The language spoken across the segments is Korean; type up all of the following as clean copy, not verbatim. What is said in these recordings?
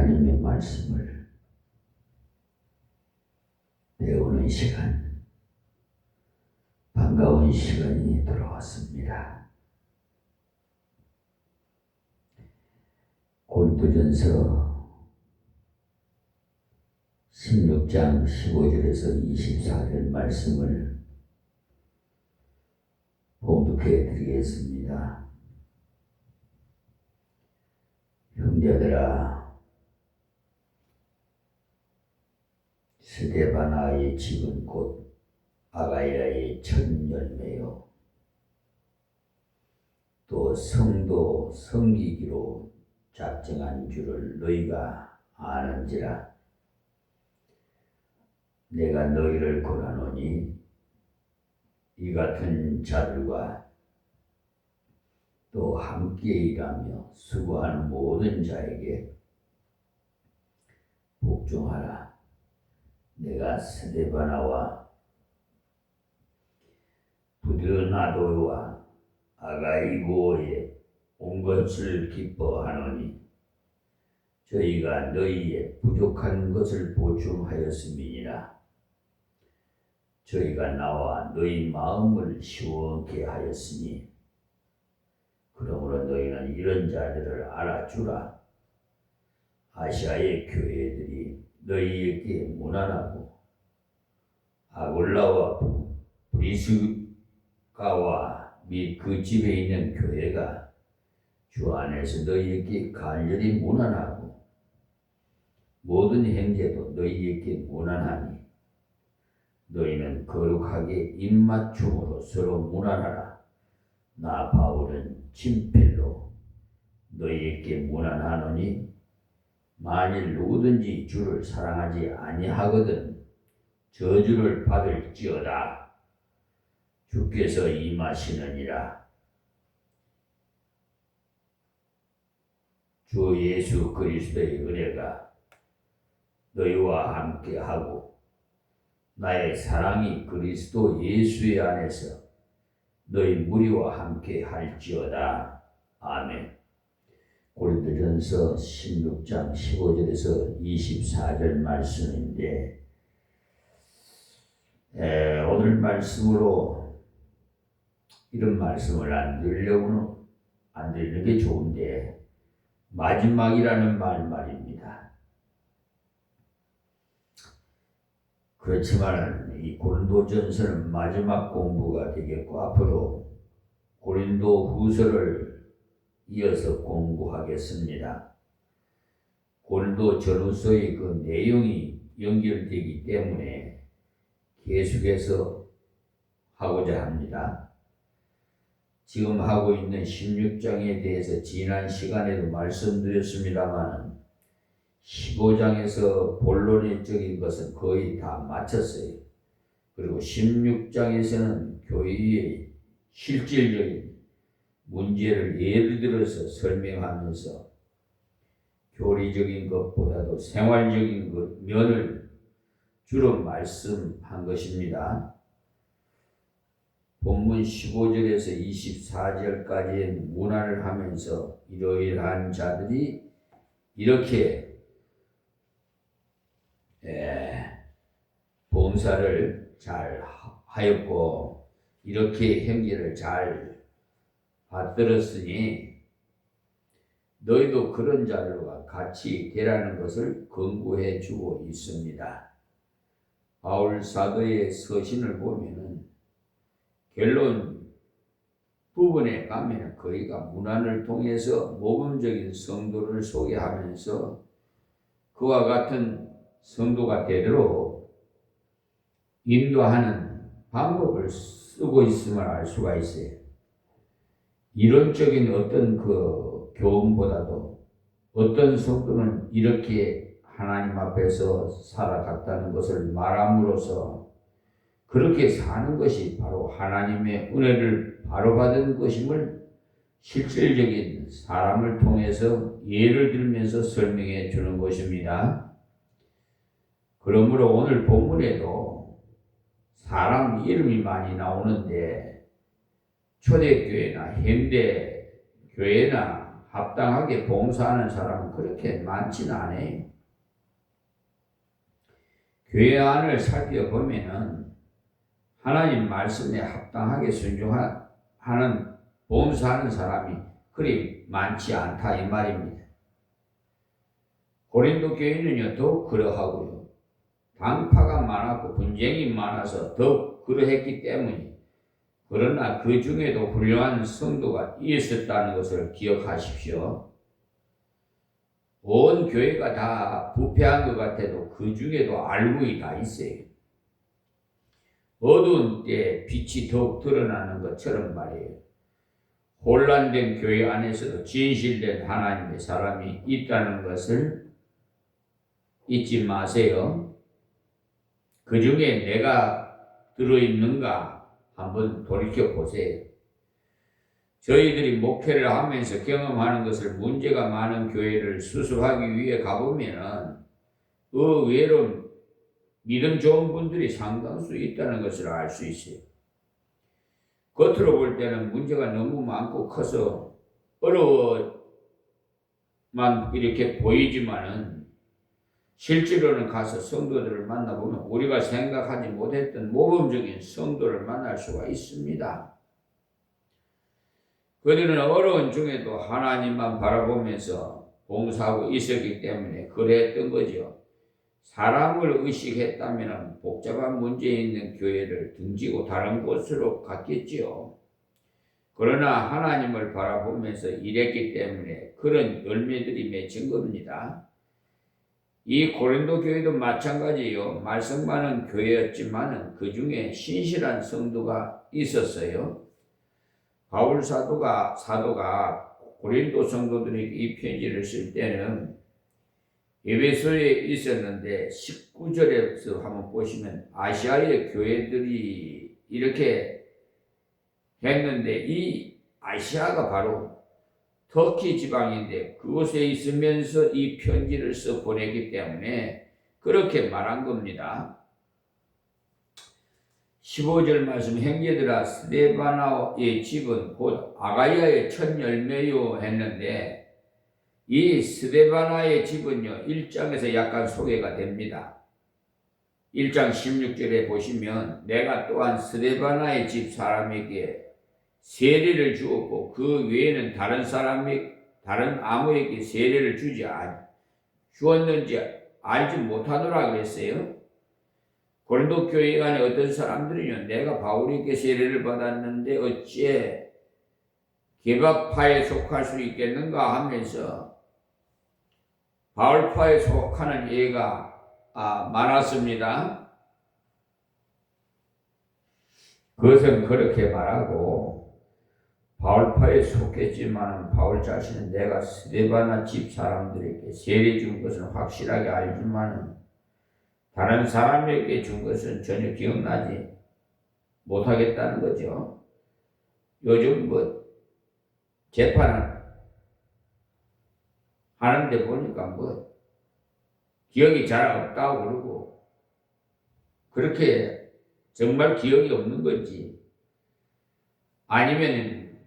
하나님의 말씀을 배우는 시간, 반가운 시간이 돌아왔습니다. 고린도전서 16장 15절에서 24절 말씀을 봉독해 드리겠습니다. 형제들아, 스데바나의 집은 곧 아가야의 첫 열매요, 또 성도 섬기기로 작정한 줄을 너희가 아는지라. 내가 너희를 권하노니 이 같은 자들과 또 함께 일하며 수고하는 모든 자에게 복종하라. 내가 스데바나와 부드나도와 아가이고에 온 것을 기뻐하노니 저희가 너희의 부족한 것을 보충하였음이니라. 저희가 나와 너희 마음을 시원케 하였으니 그러므로 너희는 이런 자들을 알아주라. 아시아의 교회들이 너희에게 무난하고 아골라와 브리스가와 및 그 집에 있는 교회가 주 안에서 너희에게 간절히 무난하고 모든 형제도 너희에게 무난하니 너희는 거룩하게 입맞춤으로 서로 무난하라. 나 바울은 진필로 너희에게 무난하노니 만일 누구든지 주를 사랑하지 아니하거든 저주를 받을지어다. 주께서 임하시느니라. 주 예수 그리스도의 은혜가 너희와 함께하고 나의 사랑이 그리스도 예수의 안에서 너희 무리와 함께 할지어다. 아멘. 고린도전서 16장 15절에서 24절 말씀인데 오늘 말씀으로 이런 말씀을 안 드리는 게 좋은데 마지막이라는 말입니다. 그렇지만 이 고린도전서는 마지막 공부가 되겠고 앞으로 고린도 후서를 이어서 공부하겠습니다. 고린도 전후서의 그 내용이 연결되기 때문에 계속해서 하고자 합니다. 지금 하고 있는 16장에 대해서 지난 시간에도 말씀드렸습니다만 15장에서 본론적인 것은 거의 다 마쳤어요. 그리고 16장에서는 교회의 실질적인 문제를 예를 들어서 설명하면서 교리적인 것보다도 생활적인 면을 주로 말씀한 것입니다. 본문 15절에서 24절까지의 문안을 하면서 이러이러한 자들이 이렇게 봉사를 잘 하였고 이렇게 형제를 잘 받들었으니 너희도 그런 자들과 같이 되라는 것을 권고해 주고 있습니다. 바울 사도의 서신을 보면은 결론 부분에 가면 그이가 문안을 통해서 모범적인 성도를 소개하면서 그와 같은 성도가 되도록 인도하는 방법을 쓰고 있음을 알 수가 있어요. 이론적인 어떤 그 교훈보다도 어떤 성도는 이렇게 하나님 앞에서 살아갔다는 것을 말함으로써 그렇게 사는 것이 바로 하나님의 은혜를 바로 받은 것임을 실질적인 사람을 통해서 예를 들면서 설명해 주는 것입니다. 그러므로 오늘 본문에도 사람 이름이 많이 나오는데 초대교회나 현대교회나 합당하게 봉사하는 사람은 그렇게 많지는 않아요. 교회 안을 살펴보면은 하나님 말씀에 합당하게 순종하는 봉사하는 사람이 그리 많지 않다 이 말입니다. 고린도 교회는요 더욱 그러하고요. 당파가 많았고 분쟁이 많아서 더욱 그러했기 때문에 그러나 그 중에도 훌륭한 성도가 있었다는 것을 기억하십시오. 온 교회가 다 부패한 것 같아도 그 중에도 알고이 다 있어요. 어두운 때에 빛이 더욱 드러나는 것처럼 말이에요. 혼란된 교회 안에서도 진실된 하나님의 사람이 있다는 것을 잊지 마세요. 그 중에 내가 들어있는가 한번 돌이켜보세요. 저희들이 목회를 하면서 경험하는 것을 문제가 많은 교회를 수습하기 위해 가보면은 의외로 믿음 좋은 분들이 상당수 있다는 것을 알 수 있어요. 겉으로 볼 때는 문제가 너무 많고 커서 어려워만 이렇게 보이지만은 실제로는 가서 성도들을 만나보면 우리가 생각하지 못했던 모범적인 성도를 만날 수가 있습니다. 그들은 어려운 중에도 하나님만 바라보면서 봉사하고 있었기 때문에 그랬던 거죠. 사람을 의식했다면 복잡한 문제 있는 교회를 등지고 다른 곳으로 갔겠지요. 그러나 하나님을 바라보면서 일했기 때문에 그런 열매들이 맺힌 겁니다. 이 고린도 교회도 마찬가지요. 말씀 많은 교회였지만 그 중에 신실한 성도가 있었어요. 바울 사도가 고린도 성도들에게 이 편지를 쓸 때는 에베소에 있었는데 19절에서 한번 보시면 아시아의 교회들이 이렇게 했는데 이 아시아가 바로 터키 지방인데 그곳에 있으면서 이 편지를 써 보내기 때문에 그렇게 말한 겁니다. 15절 말씀 형제들아 스데바나의 집은 곧 아가야의 첫 열매요 했는데 이 스데바나의 집은요 1장에서 약간 소개가 됩니다. 1장 16절에 보시면 내가 또한 스데바나의 집 사람에게 세례를 주었고 그 외에는 다른 아무에게 세례를 주었는지 알지 못하노라 그랬어요. 고린도 교회 안에 어떤 사람들은요 내가 바울에게 세례를 받았는데 어찌 개바파에 속할 수 있겠는가 하면서 바울파에 속하는 예가 많았습니다. 그것은 그렇게 말하고 바울파에 속했지만 바울 자신은 내가 스데바나 집 사람들에게 세례 준 것은 확실하게 알지만 다른 사람에게 준 것은 전혀 기억나지 못하겠다는 거죠. 요즘 재판을 하는데 보니까 기억이 잘 없다고 그러고 그렇게 정말 기억이 없는 건지 아니면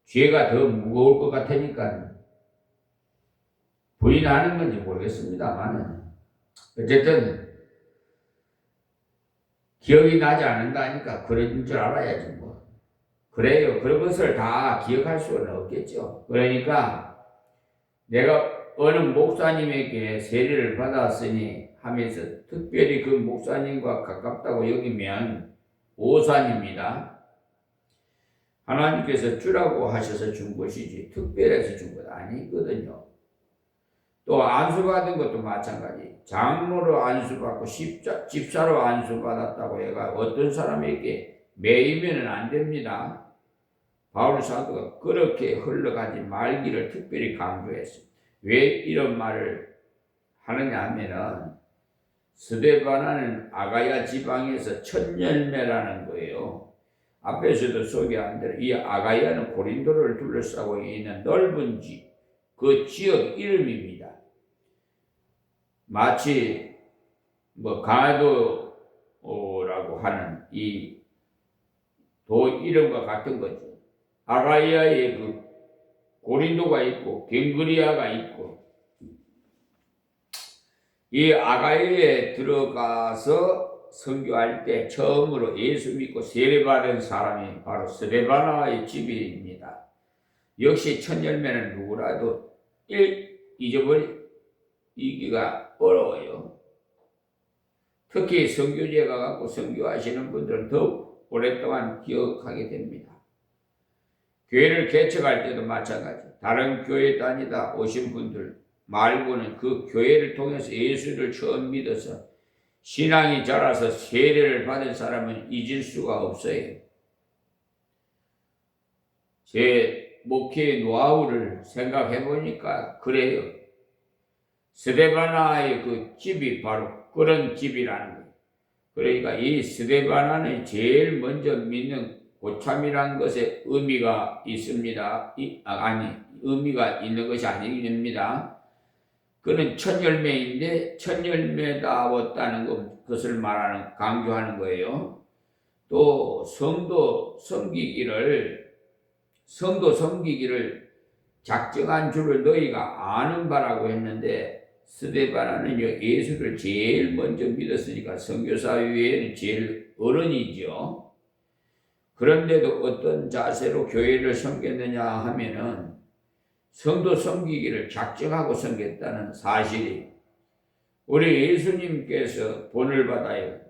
죄가 더 무거울 것 같으니까 부인하는 건지 모르겠습니다만 어쨌든 기억이 나지 않는다니까 그런 줄 알아야지 그래요. 그런 것을 다 기억할 수는 없겠죠. 그러니까 내가 어느 목사님에게 세례를 받았으니 하면서 특별히 그 목사님과 가깝다고 여기면 오산입니다. 하나님께서 주라고 하셔서 준 것이지 특별해서 준 것 아니거든요. 또 안수받은 것도 마찬가지. 장로로 안수받고 집사로 안수받았다고 얘가 어떤 사람에게 매이면 안 됩니다. 바울 사도가 그렇게 흘러가지 말기를 특별히 강조했습니다. 왜 이런 말을 하느냐 하면은 스데바나는 아가야 지방에서 첫 열매라는 거예요. 앞에서도 소개한 대로 이 아가야는 고린도를 둘러싸고 있는 넓은 그 지역 이름입니다. 마치 강화도라고 하는 이 도 이름과 같은 거죠. 아가이아에 그 고린도가 있고 갱그리아가 있고, 이 아가이아에 들어가서 선교할 때 처음으로 예수 믿고 세례받은 사람이 바로 스데바나의 집입니다. 역시 첫 열매는 누구라도 잊어버리기가 어려워요. 특히 선교지에 가갖고 선교하시는 분들은 더욱 오랫동안 기억하게 됩니다. 교회를 개척할 때도 마찬가지. 다른 교회 다니다 오신 분들 말고는 그 교회를 통해서 예수를 처음 믿어서 신앙이 자라서 세례를 받은 사람은 잊을 수가 없어요. 제 목회의 노하우를 생각해 보니까 그래요. 스데바나의 그 집이 바로 그런 집이라는 거예요. 그러니까 이 스데바나는 제일 먼저 믿는 고참이라는 것에 의미가 있습니다. 의미가 있는 것이 아닙니다. 그는 첫 열매인데 첫 열매다웠다는 것을 강조하는 거예요. 또 성도 섬기기를 작정한 줄을 너희가 아는 바라고 했는데, 스데바나는요 예수를 제일 먼저 믿었으니까 선교사 위에는 제일 어른이죠. 그런데도 어떤 자세로 교회를 섬겼느냐 하면은 성도 섬기기를 작정하고 섬겼다는 사실이, 우리 예수님께서 본을 받아요.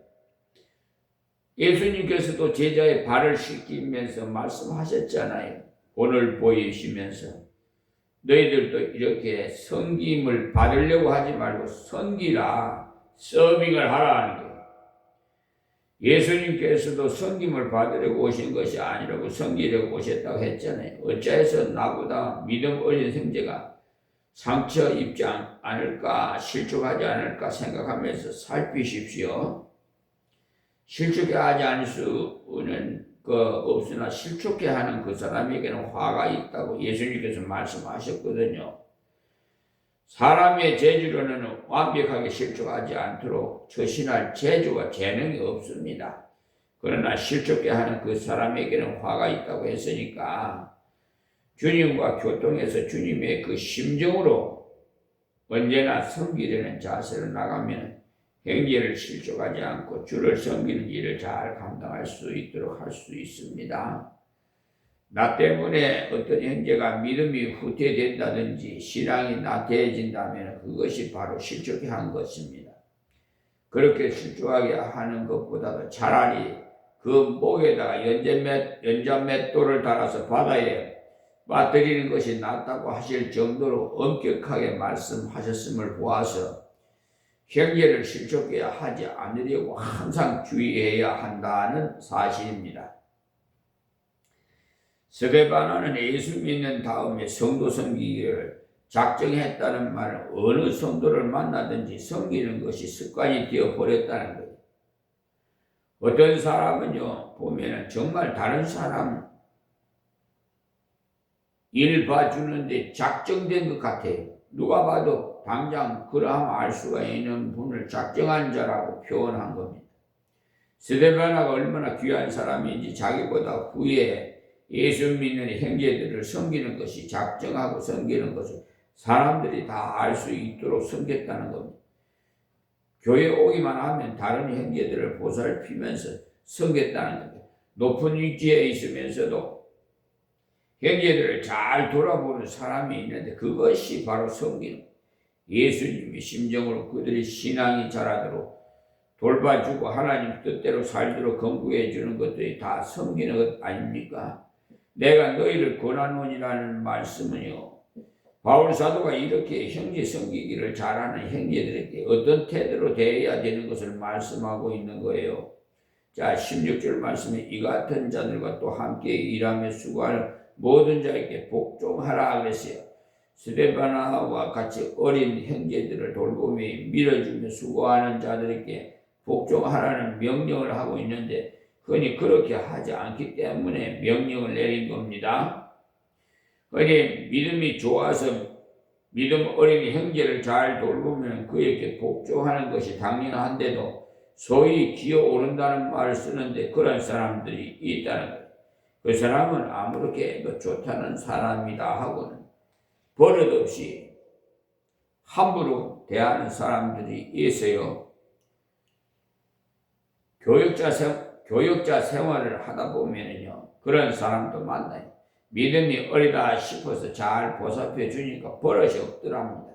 예수님께서도 제자의 발을 씻기면서 말씀하셨잖아요. 본을 보이시면서 너희들도 이렇게 섬김을 받으려고 하지 말고 섬기라, 서빙을 하라 하는 거예요. 예수님께서도 섬김을 받으려고 오신 것이 아니라고 섬기려고 오셨다고 했잖아요. 어찌해서 나보다 믿음 어린 형제가 상처 입지 않을까, 실족하지 않을까 생각하면서 살피십시오. 실족해 하지 않을 수는 없으나 실족해 하는 그 사람에게는 화가 있다고 예수님께서 말씀하셨거든요. 사람의 재주로는 완벽하게 실족하지 않도록 처신할 재주와 재능이 없습니다. 그러나 실족해 하는 그 사람에게는 화가 있다고 했으니까 주님과 교통해서 주님의 그 심정으로 언제나 섬기려는 자세로 나가면 형제를 실족하지 않고 주를 섬기는 일을 잘 감당할 수 있도록 할 수 있습니다. 나 때문에 어떤 형제가 믿음이 후퇴된다든지 신앙이 나태해진다면 그것이 바로 실족해 한 것입니다. 그렇게 실족하게 하는 것보다도 차라리 그 목에다가 연자맷돌을 달아서 바다에 빠뜨리는 것이 낫다고 하실 정도로 엄격하게 말씀하셨음을 보아서 형제를 실족해야 하지 않으려고 항상 주의해야 한다는 사실입니다. 스데바나는 예수 믿는 다음에 성도 섬기기를 작정했다는 말은 어느 성도를 만나든지 섬기는 것이 습관이 되어버렸다는 거예요. 어떤 사람은요 보면은 정말 다른 사람 일 봐주는데 작정된 것 같아요. 누가 봐도 당장 그러하면 알 수가 있는 분을 작정한 자라고 표현한 겁니다. 스데바나가 얼마나 귀한 사람인지 자기보다 후에 예수 믿는 형제들을 섬기는 것이 작정하고 섬기는 것을 사람들이 다 알 수 있도록 섬겼다는 겁니다. 교회 오기만 하면 다른 형제들을 보살피면서 섬겼다는 겁니다. 높은 위치에 있으면서도 형제들을 잘 돌아보는 사람이 있는데 그것이 바로 섬기는, 예수님의 심정으로 그들의 신앙이 자라도록 돌봐주고 하나님 뜻대로 살도록 건구해 주는 것들이 다 섬기는 것 아닙니까? 내가 너희를 권하노니라는 말씀은요, 바울 사도가 이렇게 형제 섬기기를 잘하는 형제들에게 어떤 태도로 대해야 되는 것을 말씀하고 있는 거예요. 자, 16절 말씀에 이 같은 자들과 또 함께 일하며 수고하는 모든 자에게 복종하라 그랬어요. 스데바나와 같이 어린 형제들을 돌보며 밀어주며 수고하는 자들에게 복종하라는 명령을 하고 있는데 흔히 그렇게 하지 않기 때문에 명령을 내린 겁니다. 흔히 믿음이 좋아서 믿음 어린 형제를 잘 돌보면 그에게 복종하는 것이 당연한데도 소위 기어오른다는 말을 쓰는데 그런 사람들이 있다는 거예요. 그 사람은 아무렇게 좋다는 사람이다 하고는 버릇없이 함부로 대하는 사람들이 있어요. 교역자 생활을 하다 보면요, 그런 사람도 만나요. 믿음이 어리다 싶어서 잘 보살펴 주니까 버릇이 없더랍니다.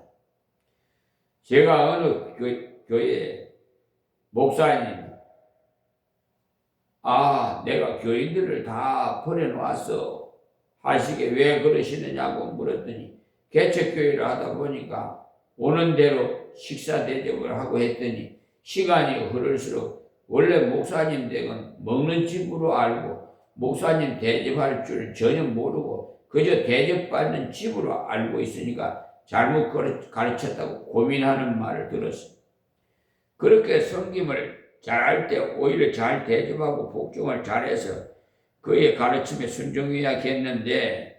제가 어느 교회 목사님, 내가 교인들을 다 버려놓았어 하시게 왜 그러시느냐고 물었더니, 개척교회를 하다 보니까 오는 대로 식사 대접을 하고 했더니 시간이 흐를수록 원래 목사님 댁은 먹는 집으로 알고 목사님 대접할 줄 전혀 모르고 그저 대접받는 집으로 알고 있으니까 잘못 가르쳤다고 고민하는 말을 들었습니다. 그렇게 섬김을 잘할 때 오히려 잘 대접하고 복종을 잘해서 그의 가르침에 순종해야겠는데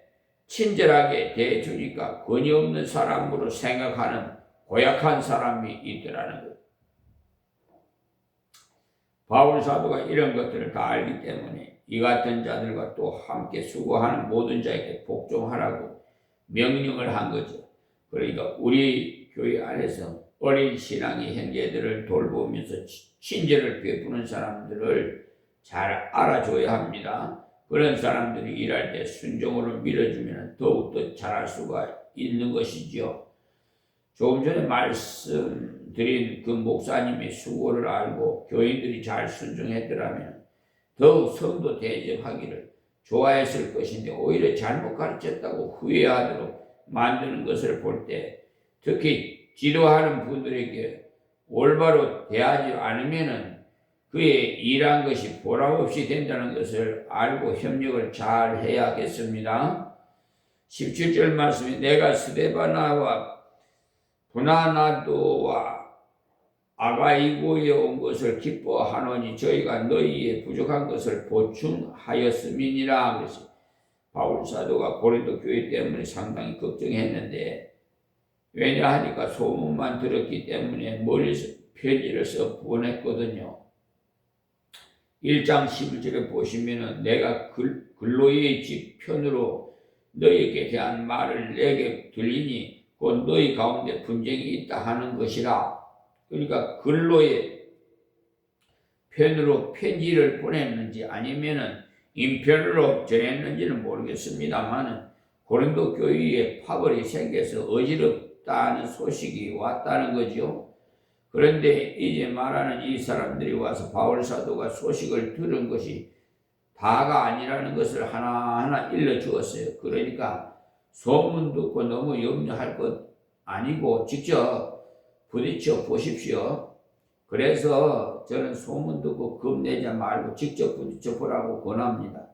친절하게 대해주니까 권위 없는 사람으로 생각하는 고약한 사람이 있더라는 것. 바울 사도가 이런 것들을 다 알기 때문에 이 같은 자들과 또 함께 수고하는 모든 자에게 복종하라고 명령을 한 거죠. 그러니까 우리 교회 안에서 어린 신앙의 형제들을 돌보면서 친절을 베푸는 사람들을 잘 알아줘야 합니다. 그런 사람들이 일할 때 순종으로 밀어주면 더욱더 잘할 수가 있는 것이죠. 조금 전에 말씀드린 그 목사님의 수고를 알고 교인들이 잘 순종했더라면 더욱 성도 대접하기를 좋아했을 것인데 오히려 잘못 가르쳤다고 후회하도록 만드는 것을 볼 때 특히 지도하는 분들에게 올바로 대하지 않으면 그의 일한 것이 보람없이 된다는 것을 알고 협력을 잘 해야겠습니다. 17절 말씀에 내가 스데바나와 브나나도와 아가이고에 온 것을 기뻐하노니 저희가 너희의 부족한 것을 보충하였음이니라. 그래서 바울 사도가 고린도 교회 때문에 상당히 걱정했는데 왜냐하니까 소문만 들었기 때문에 멀리서 편지를 써 보냈거든요. 1장 11절에 보시면은 내가 글로이의 집 편으로 너희에게 대한 말을 내게 들리니 곧 너희 가운데 분쟁이 있다 하는 것이라. 그러니까 글로의 편으로 편지를 보냈는지 아니면은 인편으로 전했는지는 모르겠습니다만은 고린도 교회에 파벌이 생겨서 어지럽다는 소식이 왔다는 거죠. 그런데 이제 말하는 이 사람들이 와서 바울 사도가 소식을 들은 것이 다가 아니라는 것을 하나하나 일러주었어요. 그러니까 소문 듣고 너무 염려할 것 아니고 직접 부딪혀 보십시오. 그래서 저는 소문 듣고 겁내지 말고 직접 부딪혀 보라고 권합니다.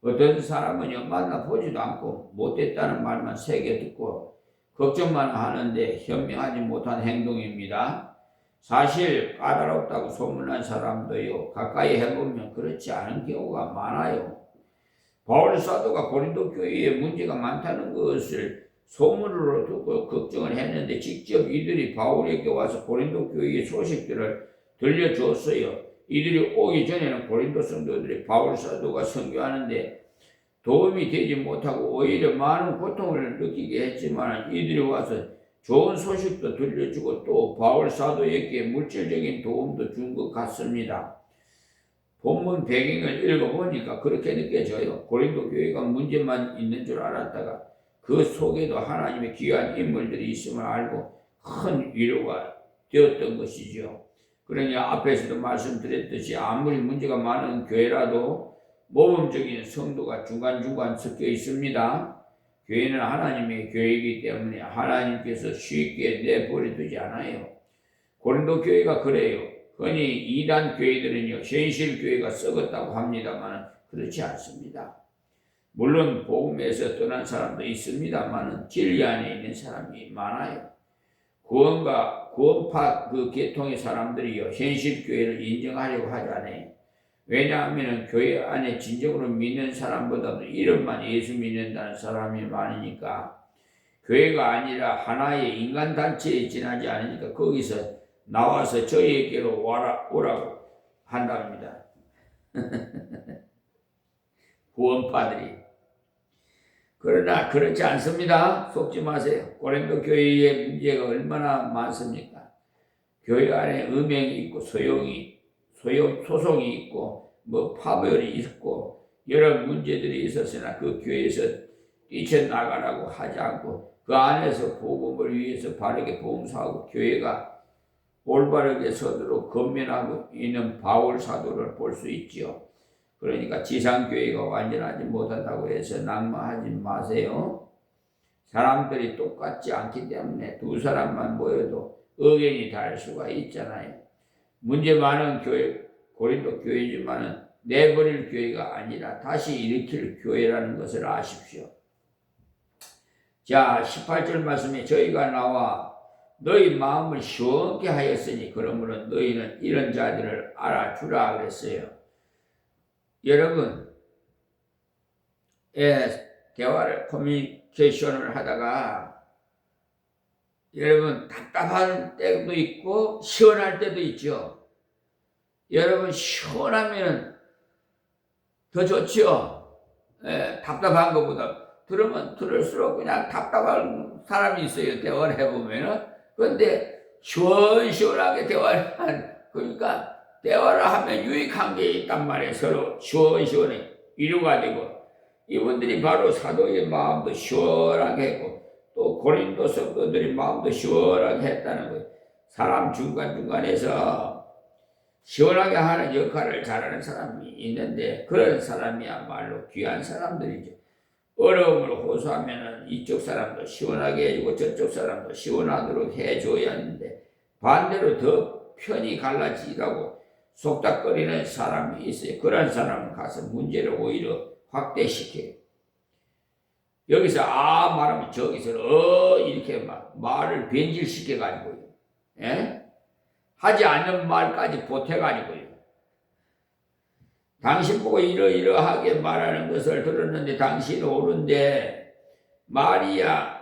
어떤 사람은 만나보지도 않고 못됐다는 말만 새겨 듣고 걱정만 하는데 현명하지 못한 행동입니다. 사실 까다롭다고 소문난 사람도요, 가까이 해보면 그렇지 않은 경우가 많아요. 바울 사도가 고린도 교회에 문제가 많다는 것을 소문으로 듣고 걱정을 했는데 직접 이들이 바울에게 와서 고린도 교회의 소식들을 들려줬어요. 이들이 오기 전에는 고린도 성도들이 바울 사도가 선교하는데 도움이 되지 못하고 오히려 많은 고통을 느끼게 했지만 이들이 와서 좋은 소식도 들려주고 또 바울 사도에게 물질적인 도움도 준 것 같습니다. 본문 배경을 읽어보니까 그렇게 느껴져요. 고린도 교회가 문제만 있는 줄 알았다가 그 속에도 하나님의 귀한 인물들이 있음을 알고 큰 위로가 되었던 것이죠. 그러니 앞에서도 말씀드렸듯이 아무리 문제가 많은 교회라도 모범적인 성도가 중간중간 섞여 있습니다. 교회는 하나님의 교회이기 때문에 하나님께서 쉽게 내버려 두지 않아요. 고린도 교회가 그래요. 흔히 이단 교회들은요, 현실 교회가 썩었다고 합니다만 그렇지 않습니다. 물론 복음에서 떠난 사람도 있습니다만 진리 안에 있는 사람이 많아요. 구원파 그 계통의 사람들이요, 현실 교회를 인정하려고 하지 않아요. 왜냐하면 교회 안에 진정으로 믿는 사람보다도 이름만 예수 믿는다는 사람이 많으니까 교회가 아니라 하나의 인간단체에 지나지 않으니까 거기서 나와서 저희에게로 오라고 한답니다. 구원파들이. 그러나 그렇지 않습니다. 속지 마세요. 고린도 교회의 문제가 얼마나 많습니까? 교회 안에 음행이 있고 소송이 있고 파벌이 있고 여러 문제들이 있었으나 그 교회에서 뛰쳐나가라고 하지 않고 그 안에서 복음을 위해서 바르게 봉사하고 교회가 올바르게 서도록 건면하고 있는 바울 사도를 볼 수 있지요. 그러니까 지상교회가 완전하지 못한다고 해서 낙마하지 마세요. 사람들이 똑같지 않기 때문에 두 사람만 모여도 의견이 다를 수가 있잖아요. 문제 많은 교회, 고린도 교회지만은 내버릴 교회가 아니라 다시 일으킬 교회라는 것을 아십시오. 자, 18절 말씀에 저희가 나와 너희 마음을 시원케 하였으니 그러므로 너희는 이런 자들을 알아주라 그랬어요. 여러분, 대화를 커뮤니케이션을 하다가 여러분 답답한 때도 있고 시원할 때도 있죠. 여러분 시원하면 더 좋죠. 답답한 것보다 들으면 들을수록 그냥 답답한 사람이 있어요. 대화를 해보면은. 그런데 시원시원하게 대화를 그러니까 대화를 하면 유익한 게 있단 말이에요. 서로 시원시원해 위로가 되고 이분들이 바로 사도의 마음도 시원하게 했고 또 고린도 성도들의 마음도 시원하게 했다는 거예요. 사람 중간중간에서 시원하게 하는 역할을 잘하는 사람이 있는데 그런 사람이야말로 귀한 사람들이죠. 어려움을 호소하면 이쪽 사람도 시원하게 해주고 저쪽 사람도 시원하도록 해줘야 하는데 반대로 더 편이 갈라지라고 속닥거리는 사람이 있어요. 그런 사람은 가서 문제를 오히려 확대시켜요. 여기서 말하면 저기서 이렇게 막 말을 변질시켜가지고요. 하지 않는 말까지 보태가지고요. 당신 보고 이러이러하게 말하는 것을 들었는데 당신은 옳은데 말이야.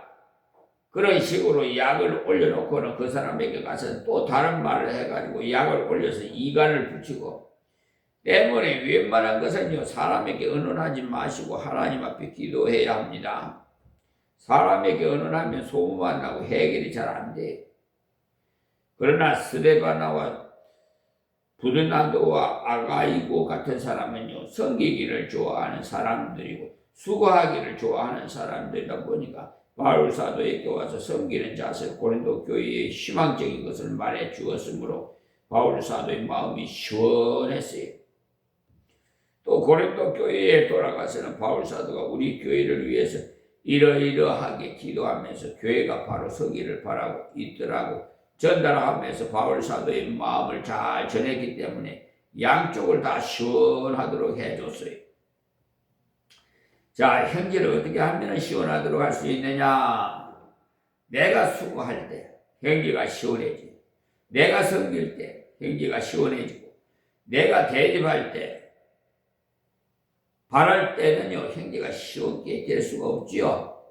그런 식으로 약을 올려놓고는 그 사람에게 가서 또 다른 말을 해가지고 약을 올려서 이간을 붙이고 때문에 웬만한 것은요 사람에게 의논하지 마시고 하나님 앞에 기도해야 합니다. 사람에게 의논하면 소문만 나고 해결이 잘 안 돼요. 그러나 스데바나와 부르나도와 아가이고 같은 사람은요 섬기기를 좋아하는 사람들이고 수고하기를 좋아하는 사람들이다 보니까 바울 사도에게 와서 섬기는 자세 고린도 교회의 희망적인 것을 말해 주었으므로 바울 사도의 마음이 시원했어요. 또 고린도 교회에 돌아가서는 바울 사도가 우리 교회를 위해서 이러이러하게 기도하면서 교회가 바로 서기를 바라고 있더라고 전달하면서 바울 사도의 마음을 잘 전했기 때문에 양쪽을 다 시원하도록 해줬어요. 자, 형제를 어떻게 하면 시원하도록 할 수 있느냐? 내가 수고할 때 형제가 시원해지고 내가 섬길 때 형제가 시원해지고 내가 대접할 때 바랄 때는요 형제가 시원하게 될 수가 없지요.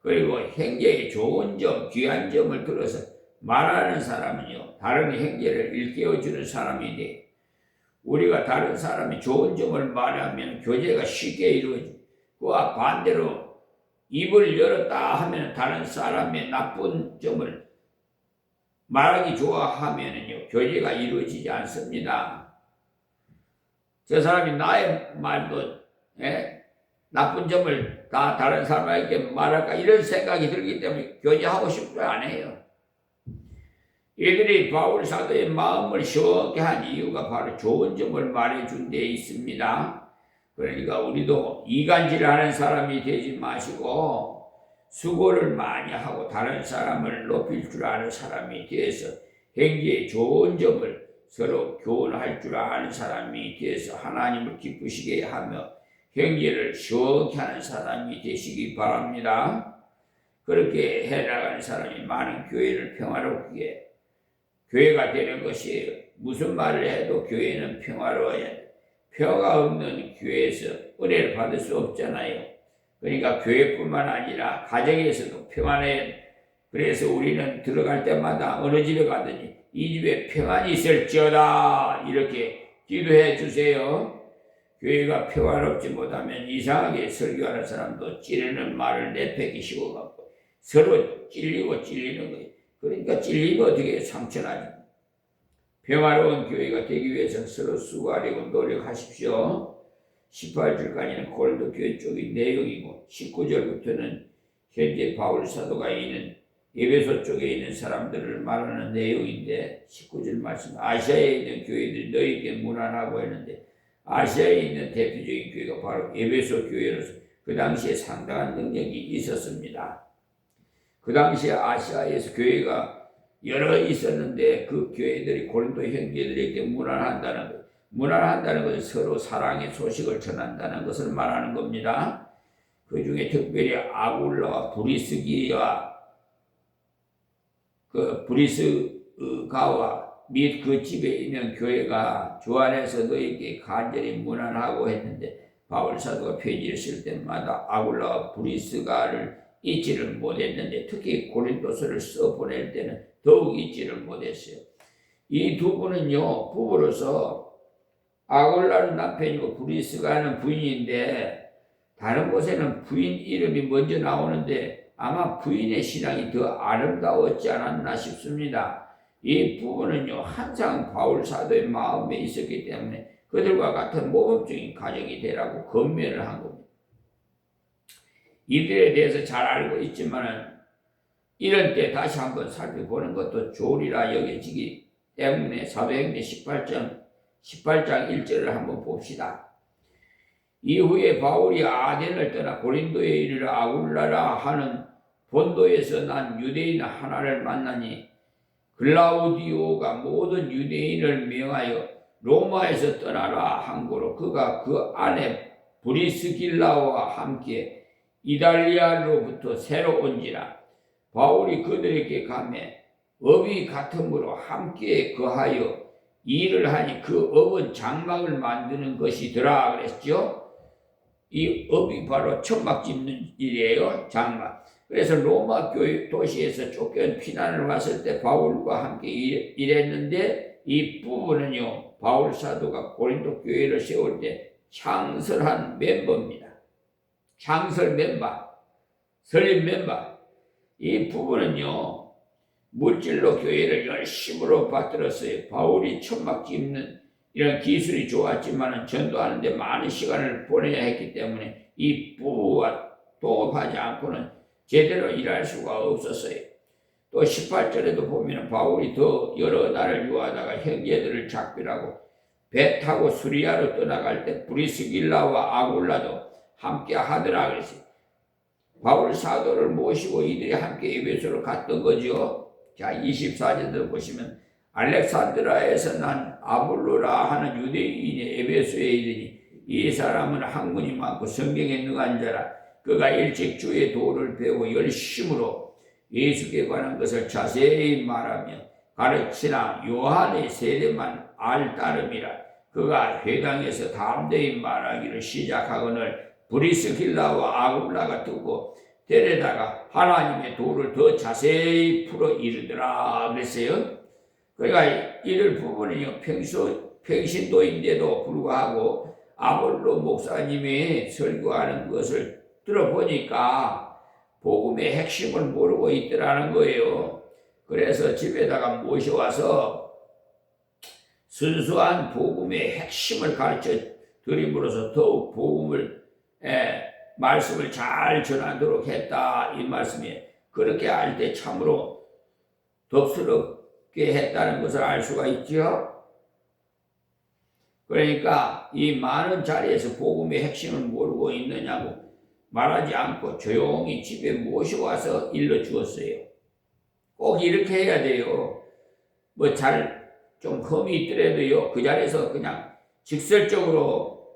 그리고 형제의 좋은 점, 귀한 점을 들어서 말하는 사람은요 다른 형제를 일깨워주는 사람이 돼. 우리가 다른 사람이 좋은 점을 말하면 교제가 쉽게 이루어지고 그와 반대로 입을 열었다 하면 다른 사람의 나쁜 점을 말하기 좋아하면은요 교제가 이루어지지 않습니다. 저 사람이 나의 말도 나쁜 점을 다 다른 사람에게 말할까 이런 생각이 들기 때문에 교제하고 싶지 않아요. 이들이 바울 사도의 마음을 시원하게 한 이유가 바로 좋은 점을 말해준 데 있습니다. 그러니까 우리도 이간질하는 사람이 되지 마시고 수고를 많이 하고 다른 사람을 높일 줄 아는 사람이 되어서 형제의 좋은 점을 서로 교훈할 줄 아는 사람이 되어서 하나님을 기쁘시게 하며 형제를 시원케 하는 사람이 되시기 바랍니다. 그렇게 해나가는 사람이 많은 교회를 평화롭게 교회가 되는 것이에요. 무슨 말을 해도 교회는 평화로워야 돼. 평화가 없는 교회에서 은혜를 받을 수 없잖아요. 그러니까 교회뿐만 아니라 가정에서도 평안해야 돼. 그래서 우리는 들어갈 때마다 어느 집에 가더니 이 집에 평안이 있을지어다 이렇게 기도해 주세요. 교회가 평화롭지 못하면 이상하게 설교하는 사람도 찌르는 말을 내팽개치고 갖고 서로 찔리고 찔리는 거예요. 그러니까 찔리면 어떻게 상처나지. 평화로운 교회가 되기 위해서 서로 수고하려고 노력하십시오. 18절까지는 고린도 교회 쪽의 내용이고 19절부터는 현재 바울 사도가 있는 에베소 쪽에 있는 사람들을 말하는 내용인데 19절 말씀 아시아에 있는 교회들이 너희에게 무난하고 했는데 아시아에 있는 대표적인 교회가 바로 에베소 교회로서 그 당시에 상당한 능력이 있었습니다. 그 당시에 아시아에서 교회가 여러 있었는데 그 교회들이 고린도 형제들에게 무난한다는 것, 무난한다는 것은 서로 사랑의 소식을 전한다는 것을 말하는 겁니다. 그 중에 특별히 아굴라와 브리스기와 그 브리스가와 및 그 집에 있는 교회가 주 안에서 너에게 간절히 무난하고 했는데 바울 사도가 편지를 쓸 때마다 아굴라와 브리스가를 잊지를 못했는데 특히 고린도서를 써 보낼 때는 더욱 잊지를 못했어요. 이 두 분은요 부부로서 아굴라는 남편이고 브리스가는 부인인데 다른 곳에는 부인 이름이 먼저 나오는데 아마 부인의 신앙이 더 아름다웠지 않았나 싶습니다. 이 부부는요 항상 바울 사도의 마음에 있었기 때문에 그들과 같은 모범적인 가정이 되라고 건면을 한 겁니다. 이들에 대해서 잘 알고 있지만 이런 때 다시 한번 살펴보는 것도 좋으리라 여겨지기 때문에 사도행전 18장 1절을 한번 봅시다. 이후에 바울이 아덴을 떠나 고린도에 이르러 아굴라라 하는 본도에서 난 유대인 하나를 만나니 글라우디오가 모든 유대인을 명하여 로마에서 떠나라 한 고로 그가 그 아내 브리스길라와 함께 이달리아로부터 새로 온지라 바울이 그들에게 가매 업이 같으므로 함께 거하여 일을 하니 그 업은 장막을 만드는 것이더라 그랬죠. 이 업이 바로 천막 짓는 일이에요. 장막. 그래서 로마 교회 도시에서 쫓겨 피난을 왔을 때 바울과 함께 일했는데 이 부분은요 바울 사도가 고린도 교회를 세울 때 창설한 멤버입니다. 창설 멤버, 설립 멤버. 이 부분은요 물질로 교회를 열심으로 받들었어요. 바울이 천막 짓는 이런 기술이 좋았지만 전도하는데 많은 시간을 보내야 했기 때문에 이 부부와 동업하지 않고는 제대로 일할 수가 없었어요. 또 18절에도 보면 바울이 더 여러 날을 유하다가 형제들을 작별하고 배 타고 수리아로 떠나갈 때 브리스길라와 아굴라도 함께 하더라 그랬어요. 바울 사도를 모시고 이들이 함께 에베소로 갔던 거죠. 자 24절도 보시면 알렉산드라에서 난 아볼로라 하는 유대인이 에베소에 이르니 이 사람은 학문이 많고 성경에 능한 자라 그가 일찍 주의 도를 배우고 열심으로 예수께 관한 것을 자세히 말하며 가르치나 요한의 세례만 알 따름이라 그가 회당에서 담대히 말하기를 시작하거늘 브리스길라와 아굴라가 듣고 데려다가 하나님의 도를 더 자세히 풀어 이르더라 그랬어요. 그러니까 이들 부분은요 평신도인데도 불구하고 아볼로 목사님이 설교하는 것을 들어보니까 복음의 핵심을 모르고 있더라는 거예요. 그래서 집에다가 모셔와서 순수한 복음의 핵심을 가르쳐 드림으로써 더욱 복음을 말씀을 잘 전하도록 했다 이 말씀이에요. 그렇게 할 때 참으로 덥스럽게 했다는 것을 알 수가 있죠. 그러니까 이 많은 자리에서 복음의 핵심을 모르고 있느냐고 말하지 않고 조용히 집에 모셔와서 일러주었어요. 꼭 이렇게 해야 돼요. 뭐 잘 좀 흠이 있더라도요 그 자리에서 그냥 직설적으로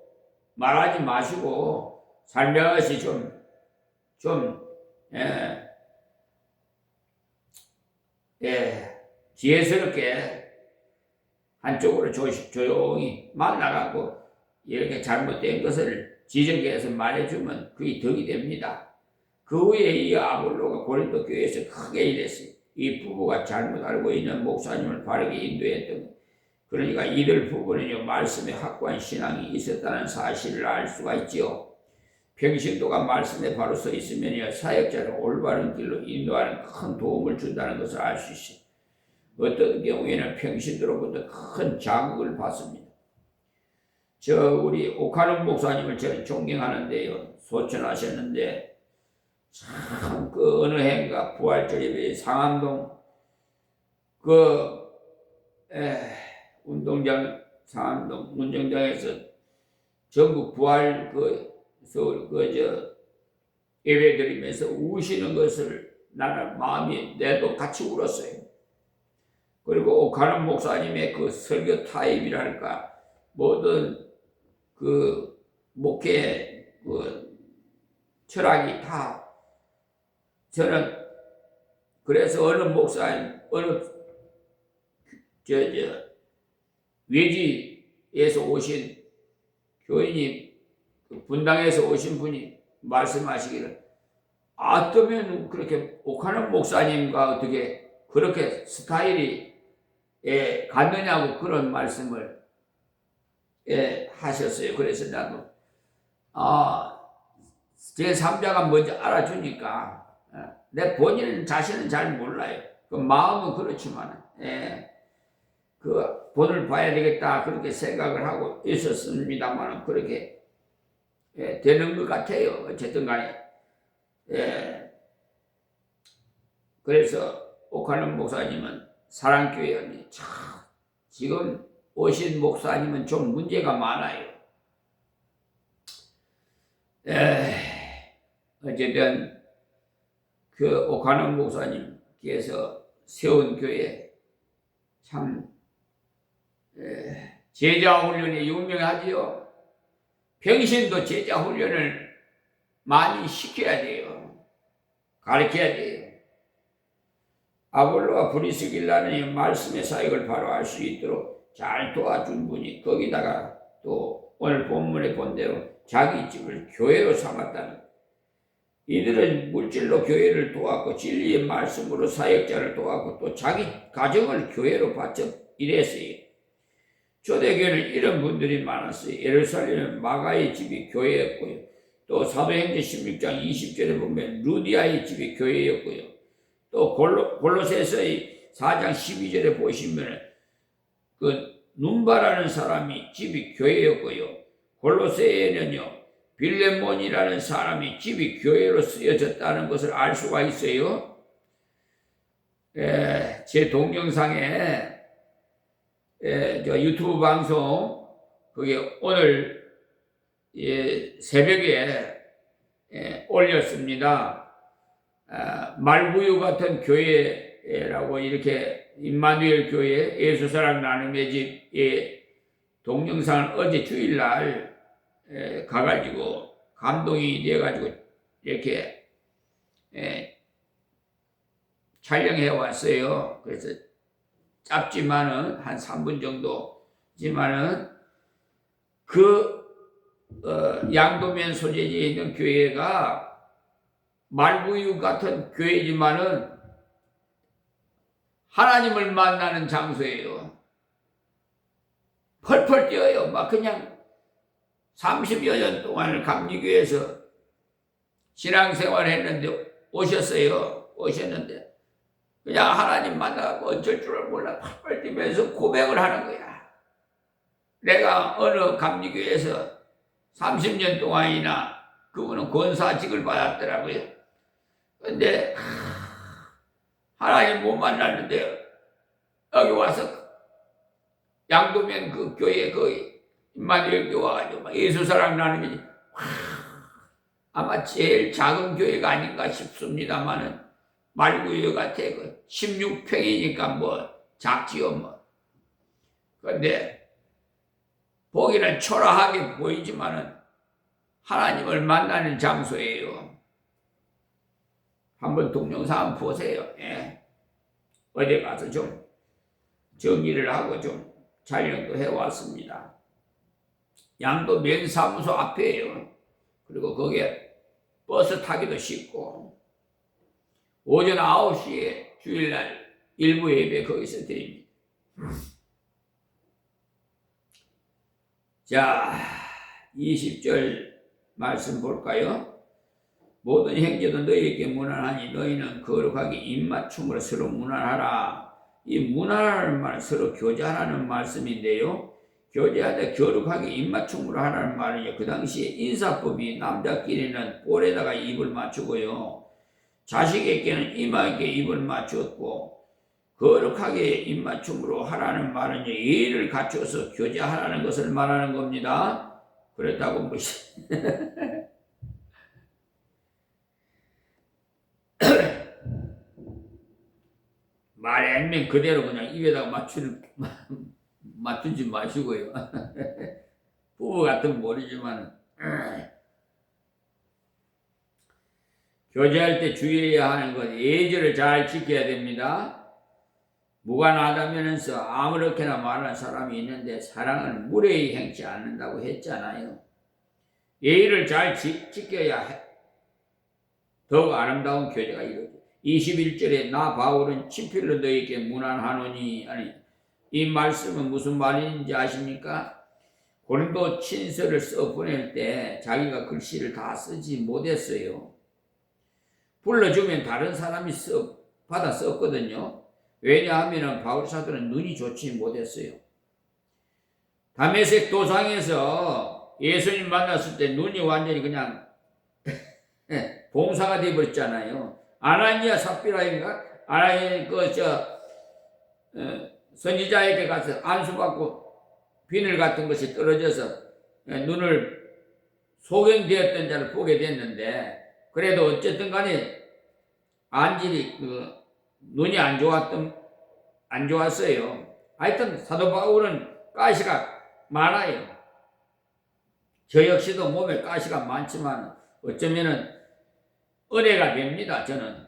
말하지 마시고 살며시 지혜스럽게 한쪽으로 조용히 만나가고 이렇게 잘못된 것을 지적해서 말해주면 그게 덕이 됩니다. 그 후에 이 아볼로가 고린도 교회에서 크게 일했어요. 이 부부가 잘못 알고 있는 목사님을 바르게 인도했던 것. 그러니까 이들 부부는요, 말씀에 확고한 신앙이 있었다는 사실을 알 수가 있지요. 평신도가 말씀에 바로 서 있으면요, 사역자를 올바른 길로 인도하는 큰 도움을 준다는 것을 알 수 있어요. 어떤 경우에는 평신도로부터 큰 자극을 받습니다. 우리 오카노 목사님을 저는 존경하는데요, 소천하셨는데 참 그 어느 해인가 부활절에 상암동 상암동 운동장에서 전국 부활 예배 드리면서 우시는 것을 나는 마음이 내도 같이 울었어요. 그리고 오카노 목사님의 그 설교 타입이랄까, 모든 그 목회 철학이 다, 저는 그래서 어느 목사님, 외지에서 오신 교인이, 분당에서 오신 분이 말씀하시기를, 어쩌면 그렇게 오카노 목사님과 어떻게 그렇게 스타일이 갔느냐고 그런 말씀을 하셨어요. 그래서 나도 제3자가 먼저 알아주니까, 내 본인 자신은 잘 몰라요. 그 마음은 그렇지만 그 본을 봐야 되겠다 그렇게 생각을 하고 있었습니다만 그렇게 되는 것 같아요. 어쨌든 간에 그래서 오카노 목사님은 사랑교회 지금 오신 목사님은 좀 문제가 많아요. 어쨌든 그 오카노 목사님께서 세운 교회 참 제자 훈련이 유명하지요. 평신도 제자 훈련을 많이 시켜야 돼요. 가르쳐야 돼요. 아볼로와 브리스길라는 말씀의 사역을 바로 알 수 있도록 잘 도와준 분이, 거기다가 또 오늘 본문에 본 대로 자기 집을 교회로 삼았다는, 이들은 물질로 교회를 도왔고 진리의 말씀으로 사역자를 도왔고 또 자기 가정을 교회로 바쳐 이랬어요. 초대교회는 이런 분들이 많았어요. 예루살렘은 마가의 집이 교회였고요. 또 사도행전 16장 20절에 보면 루디아의 집이 교회였고요. 또 골로새서의 4장 12절에 보시면 그 눈바라는 사람이 집이 교회였고요. 골로새에는요, 빌레몬이라는 사람이 집이 교회로 쓰여졌다는 것을 알 수가 있어요. 제 동영상에 저 유튜브 방송 그게 오늘 새벽에 올렸습니다. 말구유 같은 교회라고 이렇게 임마누엘 교회 예수사랑 나눔의 집의 동영상을 어제 주일날 가가지고 감동이 돼가지고 이렇게 촬영해 왔어요. 그래서 짧지만은 한 3분 정도지만은 양도면 소재지에 있는 교회가 말구유 같은 교회지만은 하나님을 만나는 장소예요. 펄펄 뛰어요. 막 그냥 30여 년 동안을 감리교회에서 신앙생활 했는데 오셨는데 그냥 하나님 만나고 어쩔 줄을 몰라 펄펄 뛰면서 고백을 하는 거야. 내가 어느 감리교회에서 30년 동안이나 그분은 권사직을 받았더라고요. 근데 하나님 못 만났는데 여기 와서 양도면 그 교회 임마누엘 교회 와가지고 예수사랑 나눔이 아마 제일 작은 교회가 아닌가 싶습니다만은 말구유 같아. 16평이니까 뭐 작지요 뭐. 그런데 보기는 초라하게 보이지만은 하나님을 만나는 장소예요. 한번 동영상 한번 보세요. 어디 가서 좀 정리를 하고 좀 촬영도 해왔습니다. 양도 면사무소 앞이에요. 그리고 거기에 버스 타기도 쉽고 오전 9시에 주일날 일부 예배 거기서 드립니다. 자, 20절 말씀 볼까요? 모든 형제도 너희에게 문안하니 너희는 거룩하게 입맞춤으로 서로 문안하라. 이 문안하는 말, 서로 교제하라는 말씀인데요. 교제하되 거룩하게 입맞춤으로 하라는 말은요, 그 당시에 인사법이 남자끼리는 볼에다가 입을 맞추고요, 자식에게는 이마에게 입을 맞추었고, 거룩하게 입맞춤으로 하라는 말은요, 예의를 갖춰서 교제하라는 것을 말하는 겁니다. 그렇다고 뭐 말이 아니면 그대로 그냥 입에다가 맞추지 마시고요. 부부 같으면 모르지만 교제할 때 주의해야 하는 것, 예절을 잘 지켜야 됩니다. 무관하다면서 아무렇게나 말하는 사람이 있는데 사랑은 무례히 행치 않는다고 했잖아요. 예의를 잘 지켜야 더욱 아름다운 교제가 이루어져. 21절에 나 바울은 친필로 너희에게 문안하노니, 아니, 이 말씀은 무슨 말인지 아십니까? 고린도 친서를 써 보낼 때 자기가 글씨를 다 쓰지 못했어요. 불러주면 다른 사람이 받아 썼거든요. 왜냐하면 바울 사도는 눈이 좋지 못했어요. 다메섹 도상에서 예수님 만났을 때 눈이 완전히 그냥 봉사가 되어버렸잖아요. 아나니아 삽비라인가? 아나니아 선지자에게 가서 안수받고 비늘 같은 것이 떨어져서 눈을 소경되었던 자를 보게 됐는데, 그래도 어쨌든 간에 안질이 눈이 안 좋았어요. 하여튼 사도 바울은 가시가 많아요. 저 역시도 몸에 가시가 많지만 어쩌면은 은혜가 됩니다. 저는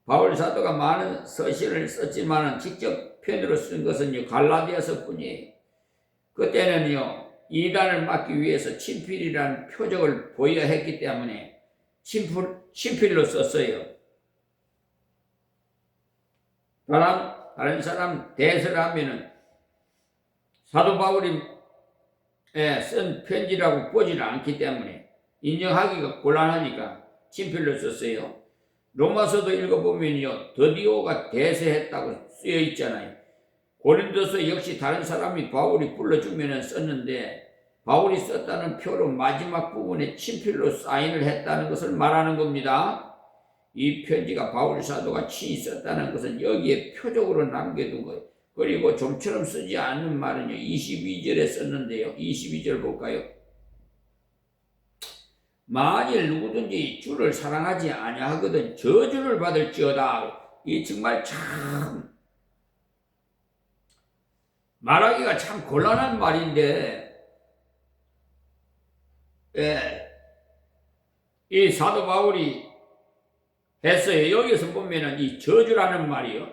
바울 사도가 많은 서신을 썼지만 직접 편으로 쓴 것은요, 갈라디아서 뿐이에요. 그때는요, 이단을 막기 위해서 친필이라는 표적을 보여야 했기 때문에 친필로 썼어요. 다른 사람 대설을 하면은 사도 바울이 쓴 편지라고 보지를 않기 때문에 인정하기가 곤란하니까 친필로 썼어요. 로마서도 읽어보면요, 드디오가 대세했다고 쓰여 있잖아요. 고린도서 역시 다른 사람이 바울이 불러주면 썼는데, 바울이 썼다는 표로 마지막 부분에 친필로 사인을 했다는 것을 말하는 겁니다. 이 편지가 바울 사도가 친히 썼다는 것은 여기에 표적으로 남겨둔 거예요. 그리고 좀처럼 쓰지 않는 말은요, 22절에 썼는데요. 22절 볼까요? 만일 누구든지 주를 사랑하지 아니하거든 저주를 받을지어다. 이 정말 참 말하기가 참 곤란한 말인데, 이 사도 바울이 했어요. 여기서 보면은 이 저주라는 말이요,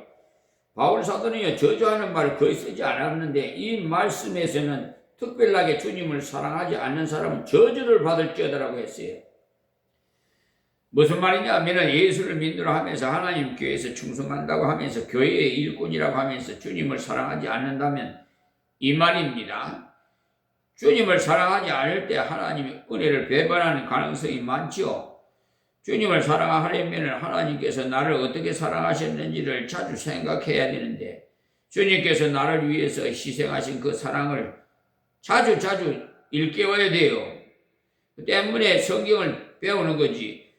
바울 사도는요, 저주하는 말을 거의 쓰지 않았는데, 이 말씀에서는 특별하게 주님을 사랑하지 않는 사람은 저주를 받을지어다라고 했어요. 무슨 말이냐 하면 예수를 믿으라 하면서 하나님 교회에서 충성한다고 하면서 교회의 일꾼이라고 하면서 주님을 사랑하지 않는다면 이 말입니다. 주님을 사랑하지 않을 때 하나님의 은혜를 배반하는 가능성이 많지요. 주님을 사랑하려면 하나님께서 나를 어떻게 사랑하셨는지를 자주 생각해야 되는데, 주님께서 나를 위해서 희생하신 그 사랑을 자주 일깨워야 돼요. 그 때문에 성경을 배우는 거지.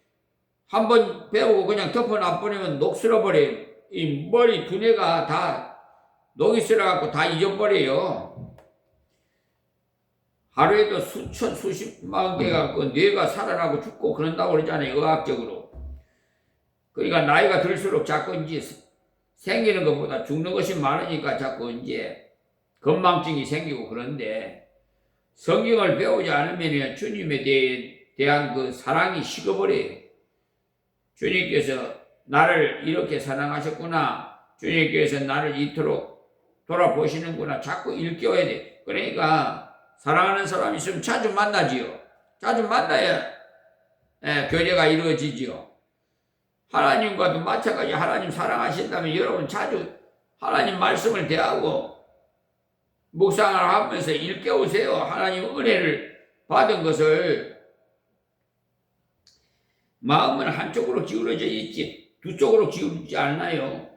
한번 배우고 그냥 덮어놔버리면 녹슬어버려요. 이 머리 두뇌가 다 녹이 슬어갖고 다 잊어버려요. 하루에도 수십만 개가 그 뇌가 살아나고 죽고 그런다고 그러잖아요, 의학적으로. 그러니까 나이가 들수록 자꾸 이제 생기는 것보다 죽는 것이 많으니까 자꾸 이제 건망증이 생기고. 그런데 성경을 배우지 않으면 주님에 대한 그 사랑이 식어버려요. 주님께서 나를 이렇게 사랑하셨구나, 주님께서 나를 이토록 돌아보시는구나, 자꾸 일깨워야 돼. 그러니까 사랑하는 사람이 있으면 자주 만나지요. 자주 만나야 교제가 이루어지지요. 하나님과도 마찬가지. 하나님 사랑하신다면 여러분 자주 하나님 말씀을 대하고 묵상을 하면서 일깨우세요. 하나님 은혜를 받은 것을. 마음은 한쪽으로 기울어져 있지 두 쪽으로 기울지 않나요?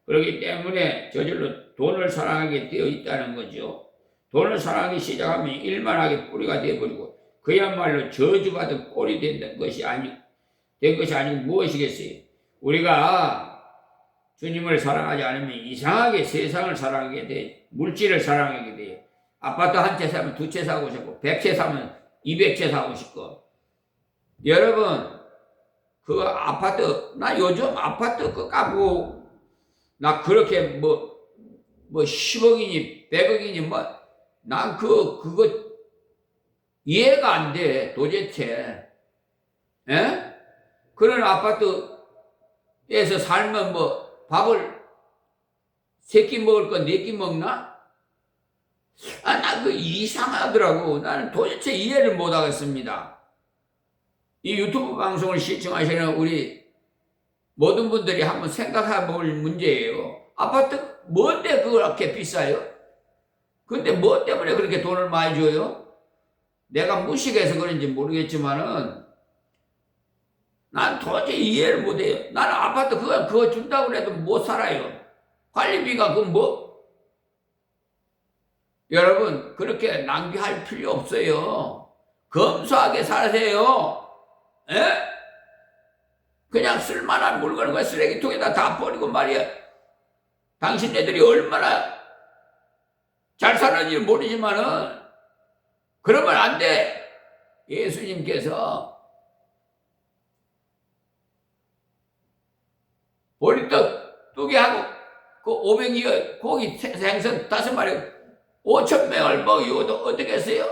그렇기 때문에 저절로 돈을 사랑하게 되어 있다는 거죠. 돈을 사랑하기 시작하면 일만하게 뿌리가 되어버리고 그야말로 저주받은 꼴이 된 것이 아니고 무엇이겠어요? 우리가 주님을 사랑하지 않으면 이상하게 세상을 사랑하게 돼. 물질을 사랑하게 돼요. 아파트 한 채 사면 두 채 사고 싶고 100채 사면 200채 사고 싶고. 여러분 그 아파트 나 요즘 아파트 그 까고 나 그렇게 뭐 10억이니 100억이니 난 그거 이해가 안 돼 도대체. 에? 그런 아파트에서 살면 밥을 3끼 먹을 거 4끼 먹나? 나 그 이상하더라고. 나는 도대체 이해를 못 하겠습니다. 이 유튜브 방송을 시청하시는 우리 모든 분들이 한번 생각해 볼 문제예요. 아파트 뭔데 그렇게 비싸요? 근데 뭐 때문에 그렇게 돈을 많이 줘요? 내가 무식해서 그런지 모르겠지만은 난 도저히 이해를 못해요. 나는 아파트 그거 준다고 해도 못 살아요. 관리비가 여러분 그렇게 낭비할 필요 없어요. 검소하게 사세요. 에? 그냥 쓸만한 물건을 쓰레기통에다 다 버리고 말이야. 당신네들이 얼마나 잘 사는지 모르지만은 그러면 안 돼. 예수님께서 보리떡 2개 하고 그 500여 고기 생선 5마리 5,000명을 먹이고도 어떻게 했어요?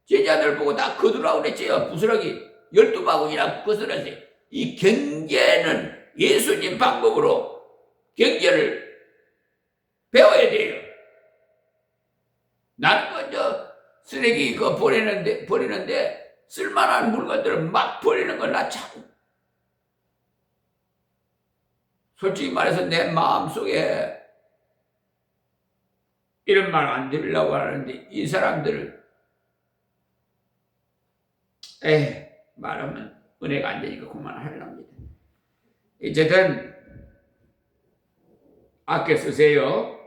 제자들 보고 다 거두라고 그랬지요. 부스러기 12바구니나 거스렸어요. 이 경제는 예수님 방법으로 경제를 배워야 돼요. 나는 쓰레기 버리는데 쓸만한 물건들을 막 버리는 건 나 참 솔직히 말해서 내 마음속에 이런 말 안 들으려고 하는데 이 사람들을 말하면 은혜가 안 되니까 그만하려합니다. 어쨌든 아껴 쓰세요.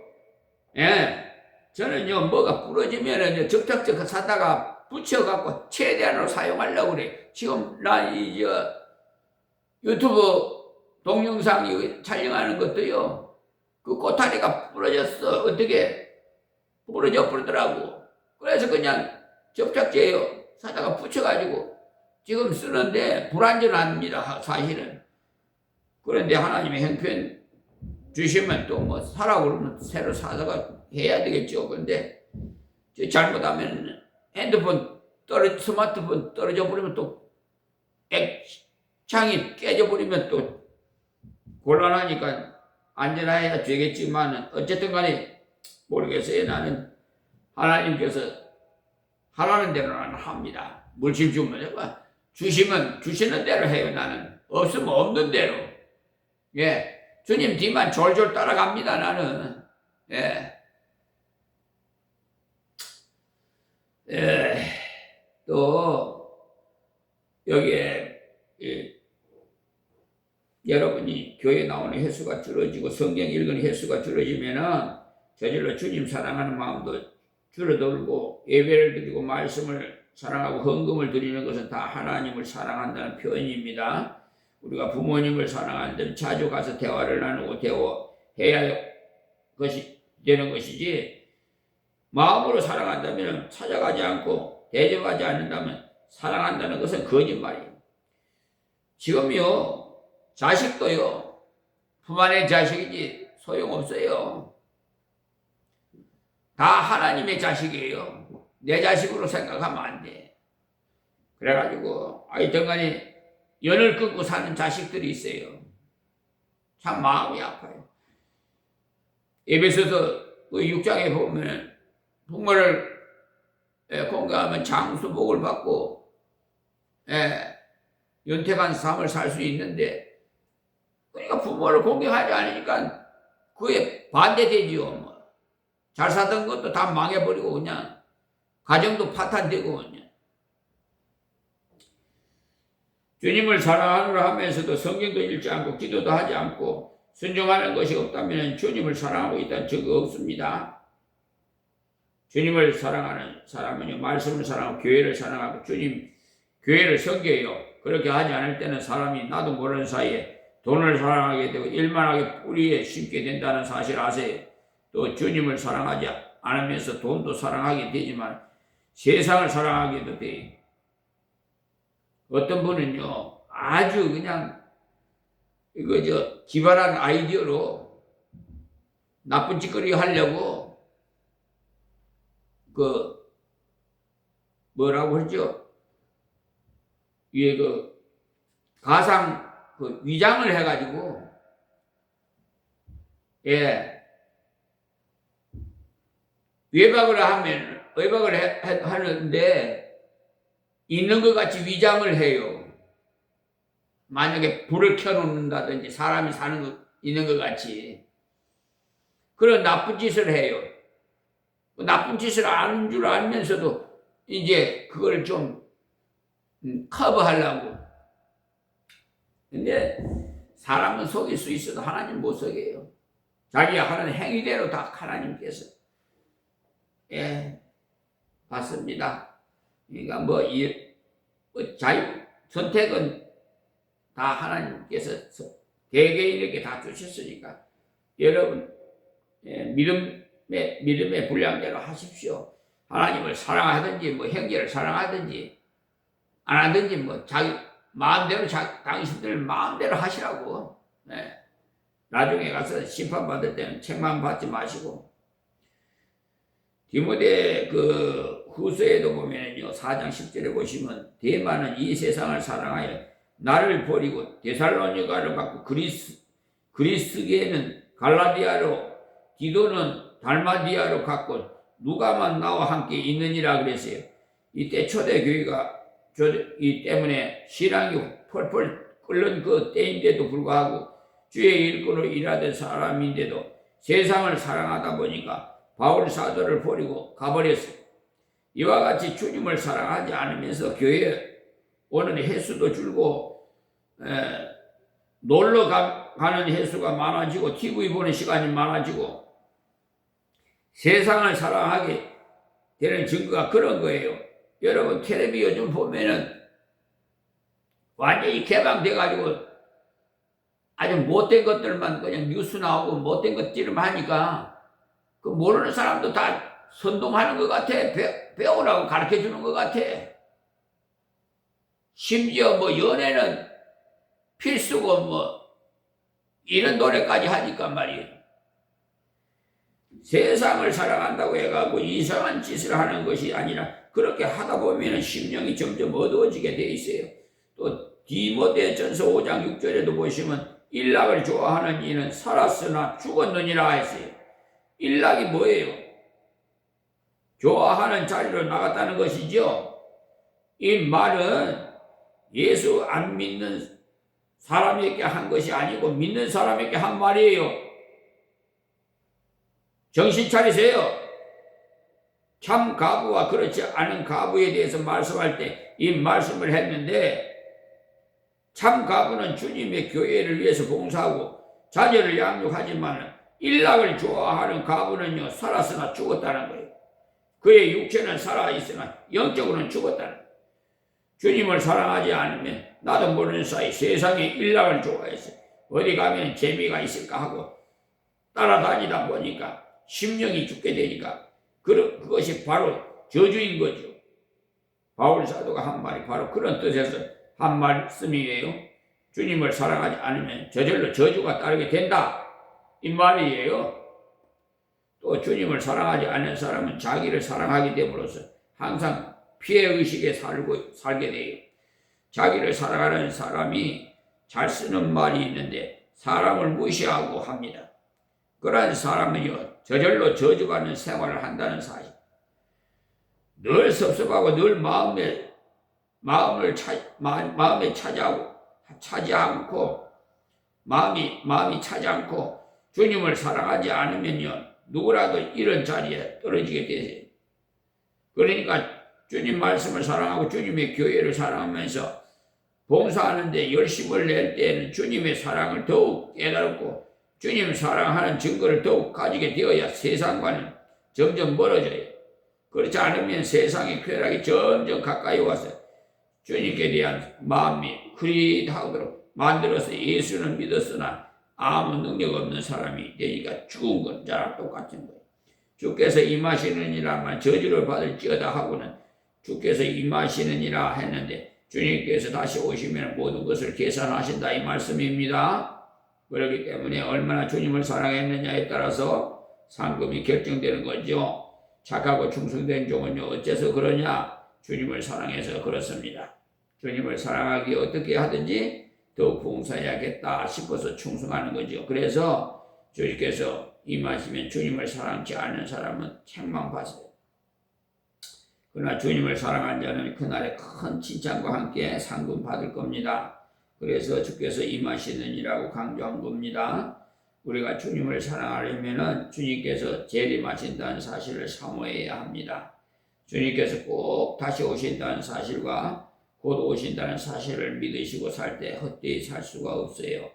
저는요 뭐가 부러지면은 적적적 사다가 붙여갖고 최대한으로 사용하려고 그래. 지금 나 유튜브 동영상 촬영하는 것도요 그 꼬타리가 부러졌어. 어떻게 부러져 버리더라고. 그래서 그냥 접착제요 사다가 붙여가지고 지금 쓰는데 불완전합니다 사실은. 그런데 하나님의 형편 주시면 또 사라고 그러면 새로 사다가 해야 되겠죠. 근데 잘못하면 핸드폰 스마트폰 떨어져 버리면 또 창이 깨져 버리면 또 곤란하니까 안전해야 되겠지만 어쨌든 간에 모르겠어요. 나는 하나님께서 하라는 대로 나는 합니다. 물질 주시면 주시는 대로 해요. 나는 없으면 없는 대로. 주님 뒤만 졸졸 따라갑니다. 나는. 또 여기에 여러분이 교회 나오는 횟수가 줄어지고 성경 읽는 횟수가 줄어지면은 저절로 주님 사랑하는 마음도 줄어들고 예배를 드리고 말씀을 사랑하고 헌금을 드리는 것은 다 하나님을 사랑한다는 표현입니다. 우리가 부모님을 사랑하는데 자주 가서 대화를 나누고 대화해야 되는 것이지 마음으로 사랑한다면 찾아가지 않고 대접하지 않는다면 사랑한다는 것은 거짓말이에요. 지금요 자식도요 품 안의 자식이지 소용없어요. 다 하나님의 자식이에요. 내 자식으로 생각하면 안 돼. 그래가지고 하여튼간에 연을 끊고 사는 자식들이 있어요. 참 마음이 아파요. 에베소서 6장에 보면 부모를 공경하면 장수복을 받고 윤택한 삶을 살 수 있는데 그러니까 부모를 공경하지 않으니까 그에 반대되지요. 잘 사던 것도 다 망해버리고 그냥 가정도 파탄되고 그냥. 주님을 사랑하노라 하면서도 성경도 읽지 않고 기도도 하지 않고 순종하는 것이 없다면 주님을 사랑하고 있다는 증거 없습니다. 주님을 사랑하는 사람은요, 말씀을 사랑하고 교회를 사랑하고 주님 교회를 섬겨요. 그렇게 하지 않을 때는 사람이 나도 모르는 사이에 돈을 사랑하게 되고 일만하게 뿌리에 심게 된다는 사실 아세요? 또 주님을 사랑하지 않으면서 돈도 사랑하게 되지만 세상을 사랑하게도 돼요. 어떤 분은요, 아주 그냥 기발한 아이디어로 나쁜 짓거리 하려고 뭐라고 그러죠? 가상 위장을 해가지고 외박을 하는데 있는 것 같이 위장을 해요. 만약에 불을 켜놓는다든지 사람이 사는 거 있는 것 같이 그런 나쁜 짓을 해요. 나쁜 짓을 아는 줄 알면서도 이제 그걸 좀 커버하려고. 근데 사람은 속일 수 있어도 하나님 못 속여요. 자기가 하는 행위대로 다 하나님께서 받습니다. 그러니까 자유 선택은 다 하나님께서 개개인에게 다 주셨으니까 여러분 믿음의 분량대로 하십시오. 하나님을 사랑하든지 형제를 사랑하든지 안 하든지 자기 마음대로 당신들 마음대로 하시라고. 나중에 가서 심판받을 때는 책망 받지 마시고. 디모데 후서에도 보면요 4장 10절에 보시면 데마는 이 세상을 사랑하여 나를 버리고 데살로니가를 갖고 그리스게는 갈라디아로 디도는 달마디아로 갔고 누가만 나와 함께 있느니라 그랬어요. 이때 초대교회가 이 때문에 신앙이 펄펄 끓는 그 때인데도 불구하고 주의 일꾼으로 일하던 사람인데도 세상을 사랑하다 보니까 바울 사도를 버리고 가버렸어요. 이와 같이 주님을 사랑하지 않으면서 교회에 오는 횟수도 줄고 놀러 가는 횟수가 많아지고 TV 보는 시간이 많아지고 세상을 사랑하게 되는 증거가 그런 거예요. 여러분 텔레비 요즘 보면은 완전히 개방돼가지고 아주 못된 것들만 그냥 뉴스 나오고 못된 것들만 하니까 그 모르는 사람도 다 선동하는 것 같아. 배우라고 가르쳐 주는 것 같아. 심지어 연애는 필수고 이런 노래까지 하니까 말이에요. 세상을 사랑한다고 해가지고 이상한 짓을 하는 것이 아니라 그렇게 하다 보면 심령이 점점 어두워지게 돼 있어요. 또 디모데전서 5장 6절에도 보시면 일락을 좋아하는 이는 살았으나 죽었느니라 했어요. 일락이 뭐예요? 좋아하는 자리로 나갔다는 것이죠. 이 말은 예수 안 믿는 사람에게 한 것이 아니고 믿는 사람에게 한 말이에요. 정신 차리세요. 참 가부와 그렇지 않은 가부에 대해서 말씀할 때 이 말씀을 했는데 참 가부는 주님의 교회를 위해서 봉사하고 자녀를 양육하지만 일락을 좋아하는 가부는요 살았으나 죽었다는 거예요. 그의 육체는 살아있으나 영적으로는 죽었다는 거예요. 주님을 사랑하지 않으면 나도 모르는 사이 세상에 일락을 좋아해서 어디 가면 재미가 있을까 하고 따라다니다 보니까 심령이 죽게 되니까 그것이 바로 저주인 거죠. 바울 사도가 한 말이 바로 그런 뜻에서 한 말씀이에요. 주님을 사랑하지 않으면 저절로 저주가 따르게 된다. 이 말이에요. 또 주님을 사랑하지 않는 사람은 자기를 사랑하게 됨으로써 항상 피해의식에 살게 돼요. 자기를 사랑하는 사람이 잘 쓰는 말이 있는데 사람을 무시하고 합니다. 그러한 사람은요 저절로 저주받는 생활을 한다는 사실. 늘 섭섭하고 늘 마음에 차지 않고 마음이 차지 않고 주님을 사랑하지 않으면요 누구라도 이런 자리에 떨어지게 되세요. 그러니까 주님 말씀을 사랑하고 주님의 교회를 사랑하면서 봉사하는데 열심을 낼 때에는 주님의 사랑을 더욱 깨달고 주님 사랑하는 증거를 더욱 가지게 되어야 세상과는 점점 멀어져요. 그렇지 않으면 세상의 쾌락이 점점 가까이 와서 주님께 대한 마음이 흐릿하도록 만들어서 예수는 믿었으나 아무 능력 없는 사람이 되니까 죽은 건 저랑 똑같은 거예요. 주께서 임하시느니라만 저주를 받을지어다 하고는 주께서 임하시느니라 했는데 주님께서 다시 오시면 모든 것을 계산하신다 이 말씀입니다. 그렇기 때문에 얼마나 주님을 사랑했느냐에 따라서 상금이 결정되는 거죠. 착하고 충성된 종은요 어째서 그러냐? 주님을 사랑해서 그렇습니다. 주님을 사랑하기 어떻게 하든지 더욱 봉사해야겠다 싶어서 충성하는 거죠. 그래서 주님께서 임하시면 주님을 사랑치 않는 사람은 책망받아요. 그러나 주님을 사랑한 자는 그날에 큰 칭찬과 함께 상금 받을 겁니다. 그래서 주께서 임하시느니라고 강조한 겁니다. 우리가 주님을 사랑하려면 주님께서 재림하신다는 사실을 사모해야 합니다. 주님께서 꼭 다시 오신다는 사실과 곧 오신다는 사실을 믿으시고 살 때 헛되이 살 수가 없어요.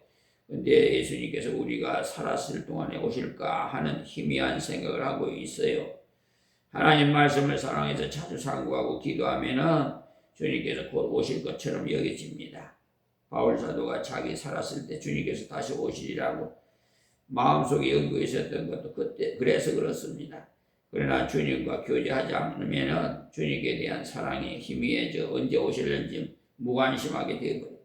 근데 예수님께서 우리가 살았을 동안에 오실까 하는 희미한 생각을 하고 있어요. 하나님 말씀을 사랑해서 자주 상고하고 기도하면은 주님께서 곧 오실 것처럼 여겨집니다. 바울 사도가 자기 살았을 때 주님께서 다시 오시리라고 마음속에 연구했었던 것도 그때 그래서 그렇습니다. 그러나 주님과 교제하지 않으면 주님께 대한 사랑이 희미해져 언제 오실는지 무관심하게 되거든요.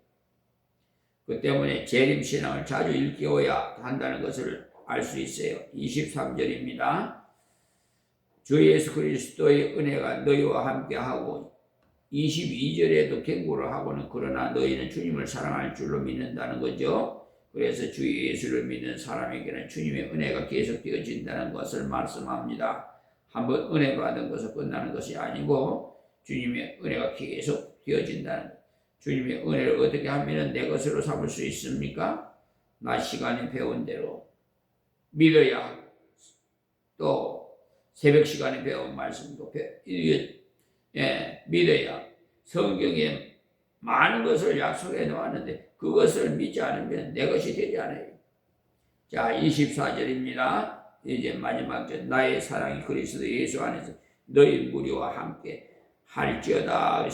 그 때문에 재림신앙을 자주 일깨워야 한다는 것을 알 수 있어요. 23절입니다. 주 예수 그리스도의 은혜가 너희와 함께하고 22절에도 경고를 하고는 그러나 너희는 주님을 사랑할 줄로 믿는다는 거죠. 그래서 주 예수를 믿는 사람에게는 주님의 은혜가 계속되어진다는 것을 말씀합니다. 한번 은혜 받은 것을 끝나는 것이 아니고 주님의 은혜가 계속 되어진다는 것. 주님의 은혜를 어떻게 하면 내 것으로 삼을 수 있습니까? 낮 시간에 배운 대로 믿어야 하고 또 새벽 시간에 배운 말씀도 믿어야 성경에 많은 것을 약속해 놓았는데 그것을 믿지 않으면 내 것이 되지 않아요. 자, 24절입니다. 이제 마지막 절 나의 사랑이 그리스도 예수 안에서 너희 무리와 함께 할지어다.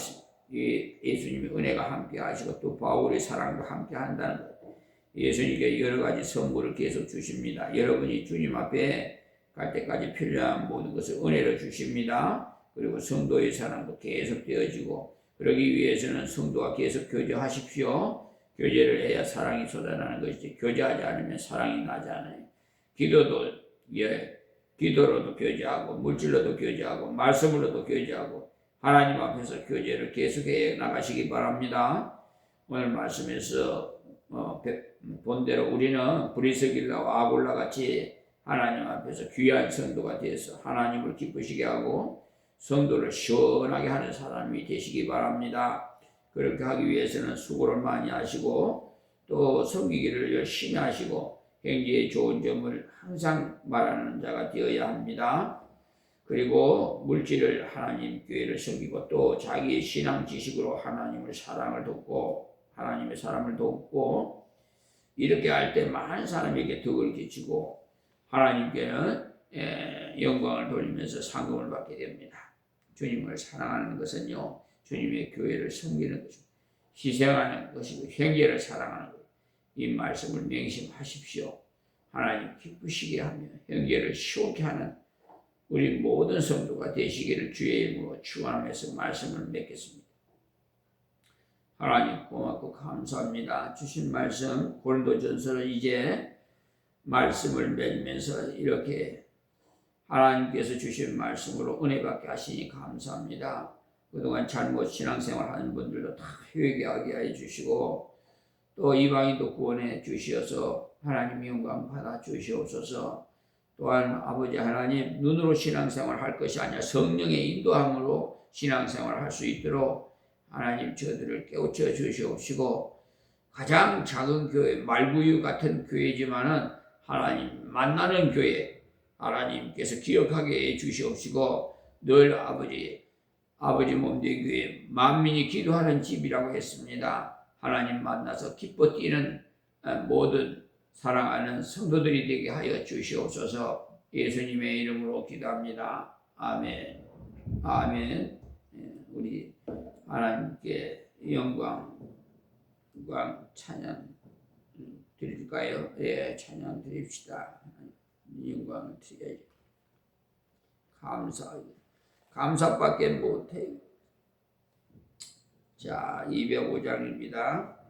예수님의 은혜가 함께 하시고 또 바울의 사랑도 함께 한다는 것. 예수님께 여러 가지 선물을 계속 주십니다. 여러분이 주님 앞에 갈 때까지 필요한 모든 것을 은혜로 주십니다. 그리고 성도의 사랑도 계속 되어지고 그러기 위해서는 성도와 계속 교제하십시오. 교제를 해야 사랑이 쏟아나는 것이지 교제하지 않으면 사랑이 나지 않아요. 기도로도 교제하고 물질로도 교제하고 말씀으로도 교제하고 하나님 앞에서 교제를 계속해 나가시기 바랍니다. 오늘 말씀에서 본대로 우리는 브리스길라와 아굴라 같이 하나님 앞에서 귀한 성도가 되어서 하나님을 기쁘시게 하고 성도를 시원하게 하는 사람이 되시기 바랍니다. 그렇게 하기 위해서는 수고를 많이 하시고 또 섬기기를 열심히 하시고 행위의 좋은 점을 항상 말하는 자가 되어야 합니다. 그리고 물질을 하나님 교회를 섬기고 또 자기의 신앙 지식으로 하나님의 사람을 돕고 이렇게 할 때 많은 사람에게 덕을 끼치고 하나님께는 영광을 돌리면서 상금을 받게 됩니다. 주님을 사랑하는 것은요 주님의 교회를 섬기는 것이고 희생하는 것이고 형제를 사랑하는 것. 이 말씀을 명심하십시오. 하나님 기쁘시게 하며 형제를 시원케 하는 우리 모든 성도가 되시기를 주의 이름으로 축원하면서 말씀을 맺겠습니다. 하나님 고맙고 감사합니다. 주신 말씀 고린도전서를 이제 말씀을 맺으면서 이렇게 하나님께서 주신 말씀으로 은혜 받게 하시니 감사합니다. 그동안 잘못 신앙생활 하는 분들도 다 회개하게 해 주시고 또 이방인도 구원해 주시어서 하나님 영광 받아 주시옵소서. 또한 아버지 하나님 눈으로 신앙생활 할 것이 아니라 성령의 인도함으로 신앙생활 할 수 있도록 하나님 저들을 깨우쳐 주시옵시고 가장 작은 교회 말구유 같은 교회지만은 하나님 만나는 교회 하나님께서 기억하게 해 주시옵시고 늘 아버지 몸된 교회 만민이 기도하는 집이라고 했습니다. 하나님 만나서 기뻐 뛰는 모든 사랑하는 성도들이 되게 하여 주시옵소서. 예수님의 이름으로 기도합니다. 아멘. 아멘. 우리 하나님께 영광 찬양 드릴까요? 예, 찬양 드립시다. 영광을 드려야죠. 감사밖에 못해요. 자, 205장입니다.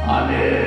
아멘.